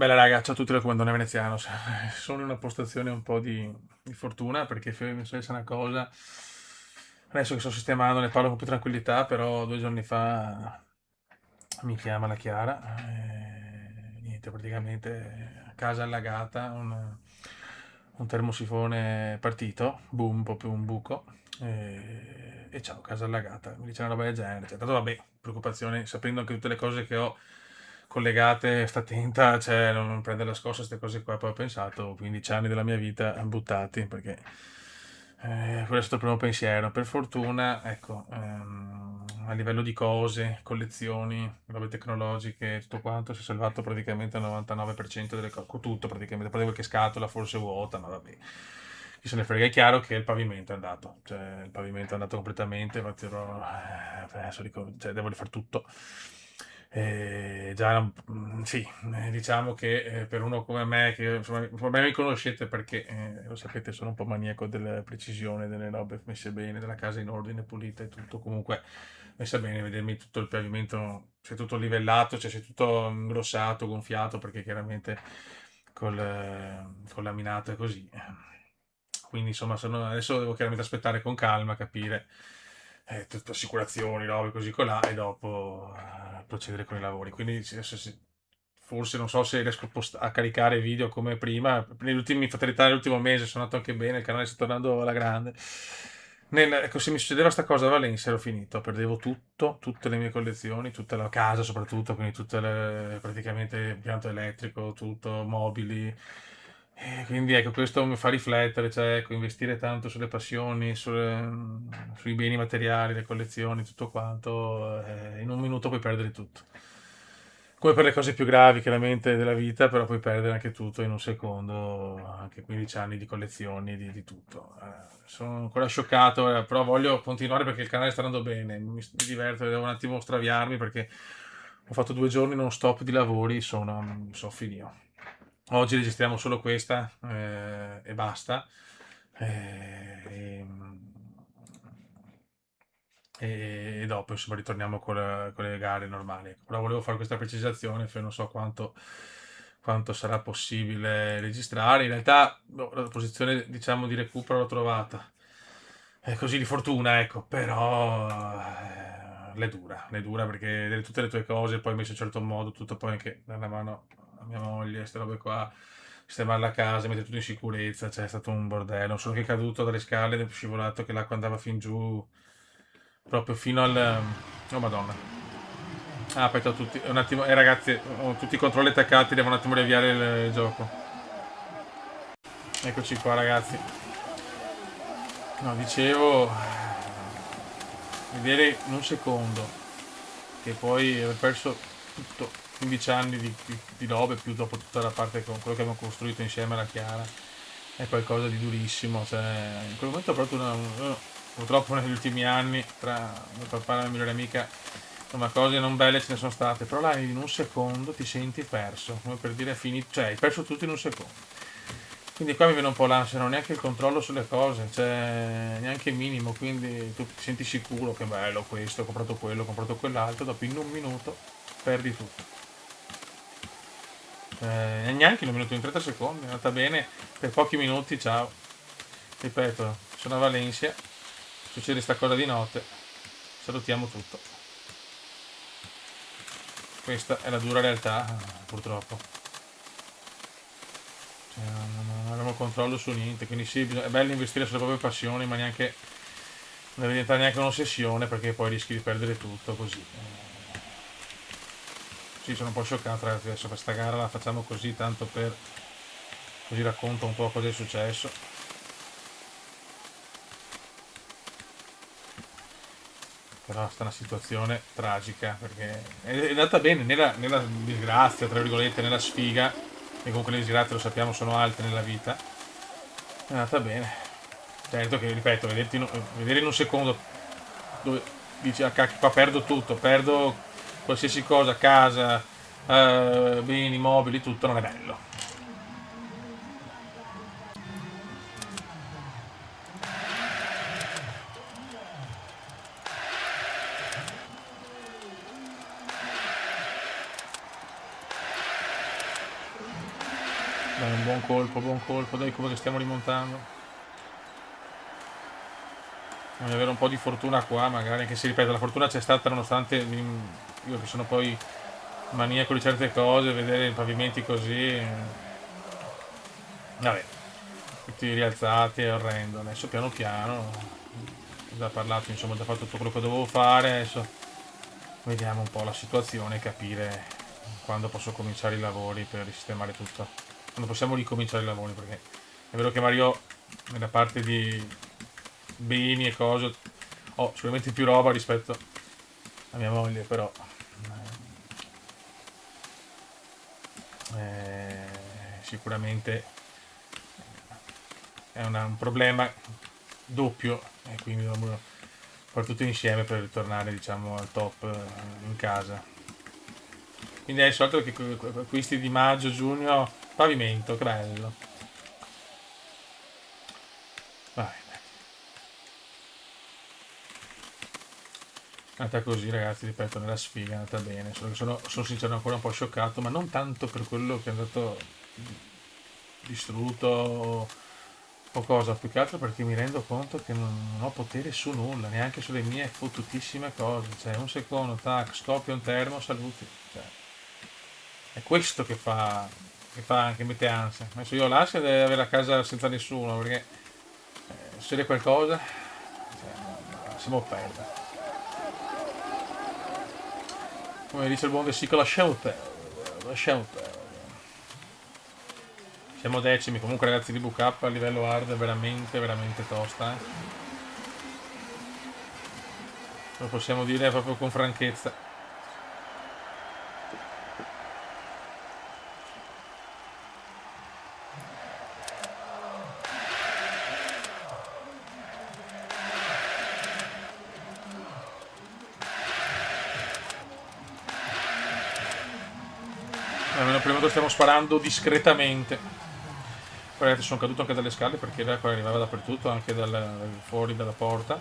Bella raga, ciao a tutti dal comandone veneziano. Sono in una postazione un po' di fortuna perché mi è successa una cosa. Adesso che sto sistemando ne parlo con più tranquillità, però 2 giorni fa mi chiama la Chiara. Niente, praticamente a casa allagata, un termosifone partito, boom, proprio un buco. E ciao, casa allagata. Mi dice una roba del genere. Cioè, tanto vabbè, preoccupazioni, sapendo anche tutte le cose che ho collegate, sta attenta, cioè non prendere la scossa, queste cose qua. Poi ho pensato 15 anni della mia vita buttati perché quello è stato il primo pensiero. Per fortuna, ecco, a livello di cose, collezioni, robe tecnologiche, tutto quanto si è salvato praticamente il 99% delle cose, tutto praticamente, a parte qualche scatola forse vuota, ma vabbè. Chi se ne frega, è chiaro che il pavimento è andato, cioè il pavimento è andato completamente, infatti adesso dico, cioè, devo rifare tutto. Già, sì, diciamo che per uno come me, che insomma, me mi conoscete perché lo sapete, sono un po' maniaco della precisione, delle robe messe bene, della casa in ordine, pulita e tutto. Comunque, messa bene, vedermi tutto il pavimento, c'è tutto livellato, cioè c'è tutto ingrossato, gonfiato, perché chiaramente col laminato è così. Quindi insomma, adesso devo chiaramente aspettare con calma, capire tutte assicurazioni, robe così colà e dopo procedere con i lavori. Quindi forse non so se riesco a caricare video come prima. Negli ultimi fatalità dell'ultimo mese sono andato anche bene, il canale sta tornando alla grande. Ecco, se mi succedeva sta cosa a Valencia ero finito, perdevo tutto, tutte le mie collezioni, tutta la casa soprattutto, quindi praticamente impianto elettrico, tutto, mobili. Quindi ecco, questo mi fa riflettere, cioè ecco, investire tanto sulle passioni, sui beni materiali, le collezioni, tutto quanto, in un minuto puoi perdere tutto. Come per le cose più gravi, chiaramente, della vita, però puoi perdere anche tutto in un secondo, anche 15 anni di collezioni, di tutto. Sono ancora scioccato, però voglio continuare perché il canale sta andando bene, mi diverto, devo un attimo straviarmi perché ho fatto 2 giorni non stop di lavori, sono finito. Oggi registriamo solo questa e basta. Eh, e dopo insomma ritorniamo con le gare normali. Ecco. Però volevo fare questa precisazione, non so quanto sarà possibile registrare. In realtà boh, la posizione diciamo di recupero l'ho trovata. È così di fortuna, ecco, però l'è dura perché vedere tutte le tue cose poi messe in un certo modo, tutto poi anche dare la mano a mia moglie, queste robe qua, sistemare la casa, mettere tutto in sicurezza, cioè è stato un bordello. Sono che caduto dalle scale, scivolato che l'acqua andava fin giù, proprio fino al... Oh madonna. Ah, aspetta, tutti, un attimo, ragazzi, ho tutti i controlli attaccati, devo un attimo riavviare il gioco. Eccoci qua ragazzi. No, dicevo, vedere in un secondo che poi aver perso tutto, 15 anni di robe, più dopo tutta la parte con quello che abbiamo costruito insieme alla Chiara, è qualcosa di durissimo. Cioè, in quel momento proprio purtroppo negli ultimi anni, tra mio papà e la mia migliore amica, insomma, cose non belle ce ne sono state, però là in un secondo ti senti perso, come per dire finito, cioè hai perso tutto in un secondo. Quindi qua mi viene un po' l'ansia, non ho neanche il controllo sulle cose, cioè neanche il minimo, quindi tu ti senti sicuro che bello questo, ho comprato quell'altro, dopo in un minuto perdi tutto. Neanche in un minuto, in 30 secondi, è andata bene, per pochi minuti, ciao. Ripeto, sono a Valencia, succede sta cosa di notte, salutiamo tutto. Questa è la dura realtà, purtroppo. Cioè, non abbiamo controllo su niente, quindi sì, è bello investire sulle proprie passioni, ma neanche non deve diventare neanche un'ossessione perché poi rischi di perdere tutto così. Sì, sono un po' scioccato ragazzi, adesso questa gara la facciamo così, tanto per così racconto un po' cosa è successo. Però sta una situazione tragica perché è andata bene nella disgrazia, tra virgolette, nella sfiga, e comunque le disgrazie lo sappiamo sono alte nella vita. È andata bene. Certo che, ripeto, vedere in un secondo dove dici, ah cacchio, qua perdo tutto, perdo qualsiasi cosa, casa, beni, mobili, tutto, non è bello. Dai, un buon colpo, dai, come che stiamo rimontando. Bisogna avere un po' di fortuna qua, magari, anche se ripeto, la fortuna c'è stata nonostante io che sono poi maniaco di certe cose, vedere i pavimenti così, vabbè, tutti rialzati, è orrendo. Adesso piano piano, ho già parlato, insomma, ho già fatto tutto quello che dovevo fare, adesso vediamo un po' la situazione e capire quando posso cominciare i lavori per risistemare tutto. Quando possiamo ricominciare i lavori, perché è vero che Mario, nella parte di beni e cose, ho sicuramente più roba rispetto a mia moglie, però sicuramente è un problema doppio e quindi dobbiamo fare tutto insieme per ritornare, diciamo, al top in casa. Quindi è il solito che acquisti di maggio, giugno, pavimento, che bello. Vai, è andata così, ragazzi, ripeto, nella sfiga è andata bene. Solo che sono sincero ancora un po' scioccato, ma non tanto per quello che è andato distrutto o cosa, più che altro perché mi rendo conto che non ho potere su nulla, neanche sulle mie fottutissime cose. Cioè, un secondo, tac, scoppia un termo, saluti. Cioè, è questo che fa anche mette ansia. Adesso io ho l'ansia di avere la casa senza nessuno, perché se succede qualcosa, cioè, siamo perda. Come dice il buon De Sico, lasciamo perdere, lasciamo perdere. Siamo decimi, comunque ragazzi di book up a livello hard è veramente, veramente tosta. Lo possiamo dire proprio con franchezza. Almeno prima lo stiamo sparando discretamente. Poi ragazzi sono caduto anche dalle scale perché l'acqua arrivava dappertutto, anche fuori dalla porta.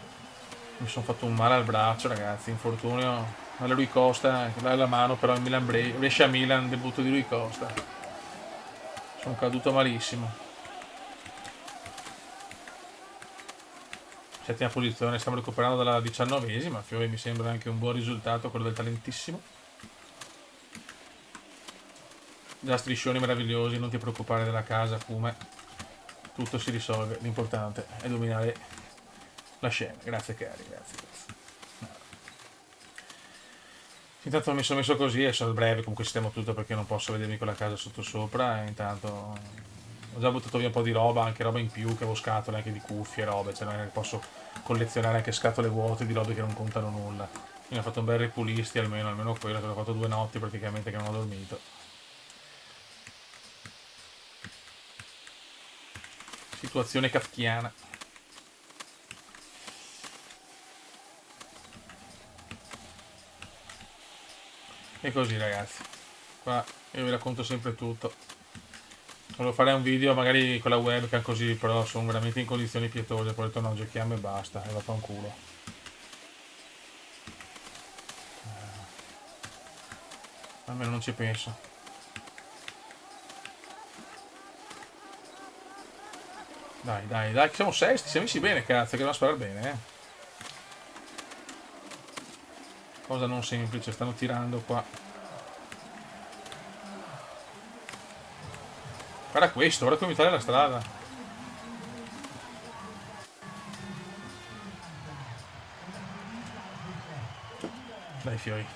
Mi sono fatto un male al braccio, ragazzi, infortunio alla Rui Costa, la mano però in Milan Brescia Milan, debutto di Rui Costa. Sono caduto malissimo. Settima posizione, stiamo recuperando dalla 19esima, Fiore mi sembra anche un buon risultato, quello del talentissimo. Già striscioni meravigliosi, non ti preoccupare della casa, Fume. Tutto si risolve, l'importante è dominare la scena. Grazie cari, grazie. Intanto mi sono messo così e sono al breve, comunque sistemo tutto perché non posso vedermi con la casa sotto sopra. E intanto ho già buttato via un po' di roba, anche roba in più, che avevo scatole anche di cuffie, robe, cioè non è che posso collezionare anche scatole vuote di robe che non contano nulla. Quindi ho fatto un bel ripulisti almeno quello, che l'ho fatto 2 notti praticamente che non ho dormito. Situazione kafkiana. E così ragazzi, qua io vi racconto sempre tutto. Volevo fare un video magari con la webcam così, però sono veramente in condizioni pietose, poi ho detto no, giochiamo e basta, e va fa un culo. Almeno non ci penso. Dai, dai, dai, che siamo sesti, siamo messi bene, cazzo, che dobbiamo sparare bene, eh. Cosa non semplice, stanno tirando qua. Guarda questo, guarda come mi taglia la strada. Dai fiori.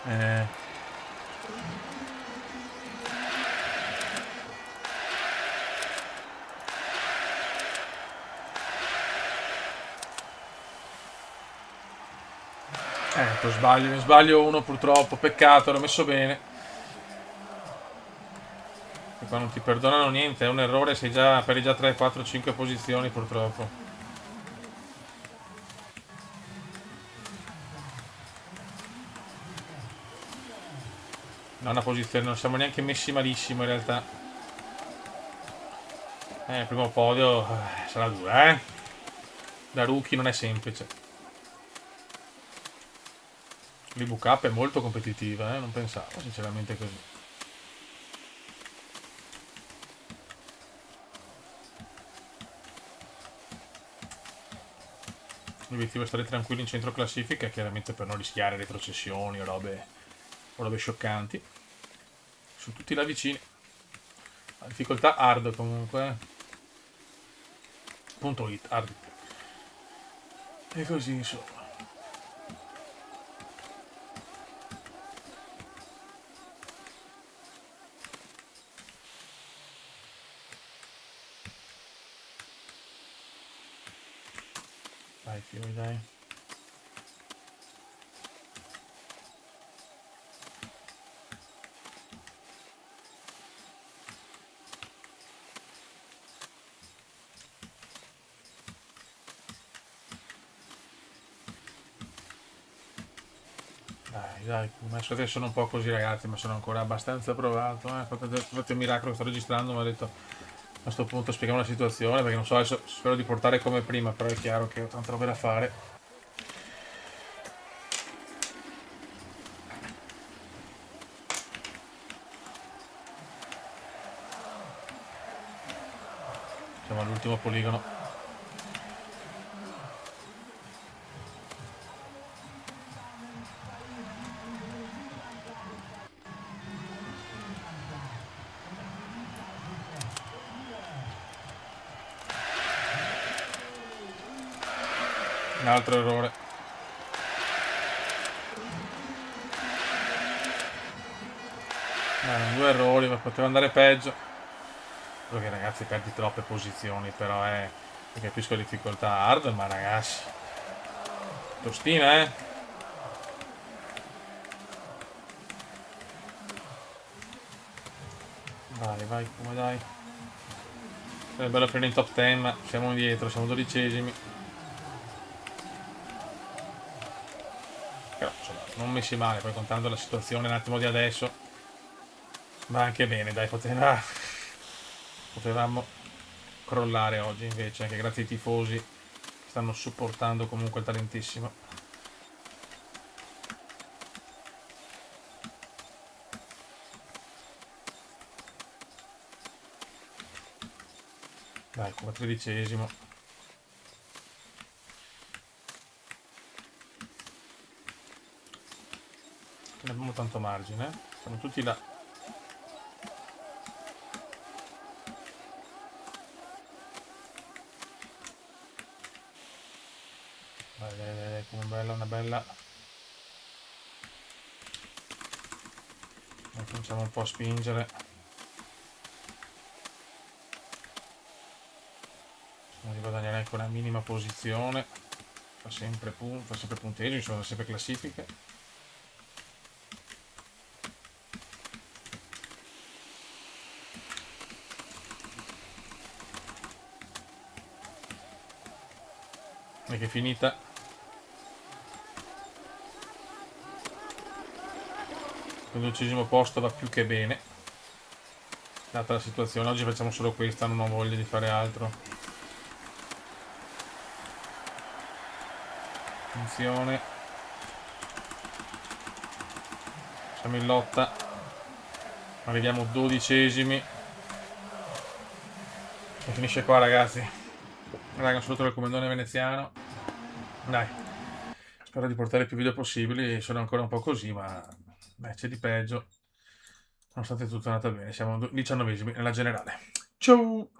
Eh, ecco, sbaglio, ne sbaglio uno purtroppo, peccato, l'ho messo bene. E qua non ti perdonano niente, è un errore, perdi già 3, 4, 5 posizioni purtroppo. Nona posizione, non siamo neanche messi malissimo in realtà. Il primo podio sarà dura, eh. Da rookie non è semplice. L'IBUK è molto competitiva, non pensavo sinceramente così. L'obiettivo è stare tranquilli in centro classifica, chiaramente per non rischiare retrocessioni o robe scioccanti. Sono tutti là vicini. La difficoltà hard comunque. Punto hit, hard. E così insomma. Dai fiori dai. Dai, adesso sono un po' così ragazzi, ma sono ancora abbastanza provato. Fate un miracolo che sto registrando, mi ha detto a questo punto spieghiamo la situazione, perché non so, adesso spero di portare come prima, però è chiaro che ho tanta roba da fare. Siamo all'ultimo poligono. Un altro errore. Due errori, ma poteva andare peggio. Perché ragazzi perdi troppe posizioni, però capisco le difficoltà hard, ma ragazzi. Tostina, Vai, come dai. È bello finire in top 10, ma siamo indietro, siamo 12esimi. Però insomma, non messi male, poi contando la situazione un attimo di adesso. Va anche bene, dai, potevamo crollare oggi invece, anche grazie ai tifosi che stanno supportando comunque il talentissimo. Dai, come 13esimo. Non abbiamo tanto margine, siamo tutti là. Dai, come una bella. Cominciamo un po' a spingere. Non di guadagnare anche una minima posizione. Fa sempre punteggio, sono sempre classifiche. E che è finita. Il 12° posto va più che bene, data la situazione. Oggi facciamo solo questa, non ho voglia di fare altro. Attenzione, siamo in lotta, arriviamo 12esimi e finisce qua ragazzi. Raga, un saluto dal comandone veneziano. Dai, spero di portare più video possibili, sono ancora un po' così, ma c'è di peggio. Nonostante tutto è andata bene, siamo 19esimi nella generale. Ciao!